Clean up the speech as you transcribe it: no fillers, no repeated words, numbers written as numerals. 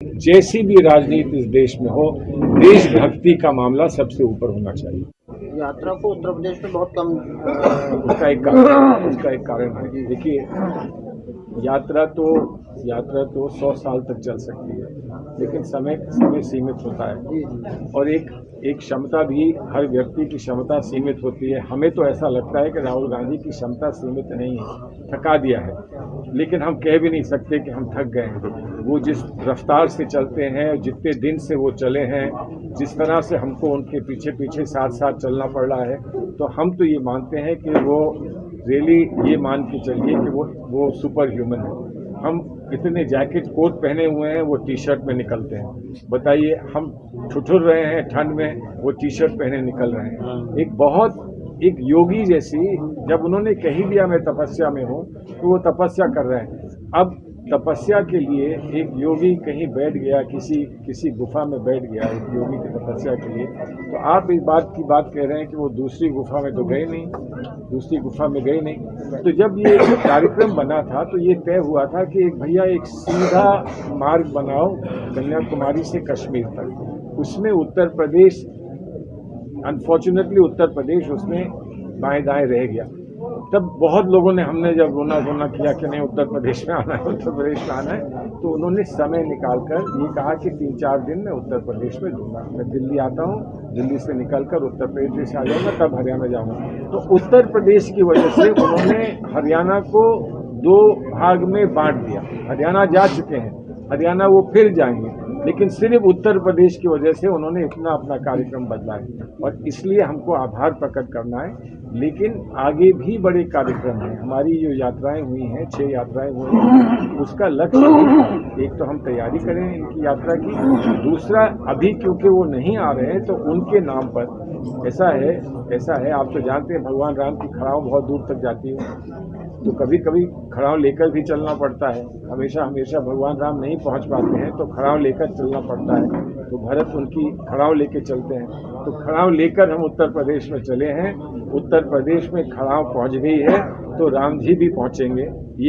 जैसी भी राजनीति इस देश में हो, देशभक्ति का मामला सबसे ऊपर होना चाहिए। यात्रा को उत्तर प्रदेश में बहुत कम उसका एक कारण है। देखिए, यात्रा तो 100 साल तक चल सकती है, लेकिन समय सीमित होता है और एक क्षमता भी, हर व्यक्ति की क्षमता सीमित होती है। हमें तो ऐसा लगता है कि राहुल गांधी की क्षमता सीमित नहीं है, थका दिया है, लेकिन हम कह भी नहीं सकते कि हम थक गए हैं। वो जिस रफ्तार से चलते हैं, जितने दिन से वो चले हैं, जिस तरह से हमको उनके पीछे पीछे साथ साथ चलना पड़ रहा है, तो हम तो ये मानते हैं कि वो रियली, ये मान के चलिए कि वो सुपर ह्यूमन है। हम इतने जैकेट कोट पहने हुए हैं, वो टी शर्ट में निकलते हैं। बताइए, हम ठुठुर रहे हैं ठंड में, वो टी शर्ट पहने निकल रहे हैं। एक योगी जैसी, जब उन्होंने कही दिया मैं तपस्या में हूँ, तो वो तपस्या कर रहे हैं। अब तपस्या के लिए एक योगी कहीं बैठ गया, किसी गुफा में बैठ गया एक योगी की तपस्या के लिए, तो आप इस बात की बात कह रहे हैं कि वो दूसरी गुफा में तो गए नहीं, तो जब ये कार्यक्रम बना था तो ये तय हुआ था कि एक भैया एक सीधा मार्ग बनाओ कन्याकुमारी से कश्मीर तक। उसमें उत्तर प्रदेश, अनफॉर्चुनेटली उत्तर प्रदेश उसमें बाएं दाएं रह गया। तब बहुत लोगों ने, हमने जब रोना किया कि नहीं उत्तर प्रदेश में आना है, तो उन्होंने समय निकालकर ये कहा कि 3-4 दिन में उत्तर प्रदेश में दूंगा। मैं दिल्ली आता हूँ, दिल्ली से निकलकर उत्तर प्रदेश आ जाऊँगा, तब हरियाणा जाऊँगा। तो उत्तर प्रदेश की वजह से उन्होंने हरियाणा को 2 भाग में बांट दिया। हरियाणा जा चुके हैं, हरियाणा वो फिर जाएंगे, लेकिन सिर्फ उत्तर प्रदेश की वजह से उन्होंने इतना अपना कार्यक्रम बदला है और इसलिए हमको आभार प्रकट करना है। लेकिन आगे भी बड़े कार्यक्रम हैं। हमारी जो यात्राएं हुई हैं, 6 यात्राएं हुई हैं, उसका लक्ष्य एक तो हम तैयारी करें इनकी यात्रा की, दूसरा अभी क्योंकि वो नहीं आ रहे हैं तो उनके नाम पर ऐसा है, आप तो जानते हैं भगवान राम की खड़ाव बहुत दूर तक जाती है, तो कभी कभी खड़ाव लेकर भी चलना पड़ता है। हमेशा भगवान राम नहीं पहुंच पाते हैं तो खड़ाव लेकर चलना पड़ता है, तो भरत उनकी खड़ाव लेकर चलते हैं। तो खड़ाव लेकर हम उत्तर प्रदेश में चले हैं। उत्तर प्रदेश में खड़ाव पहुंच गई है तो राम जी भी पहुंचेंगे।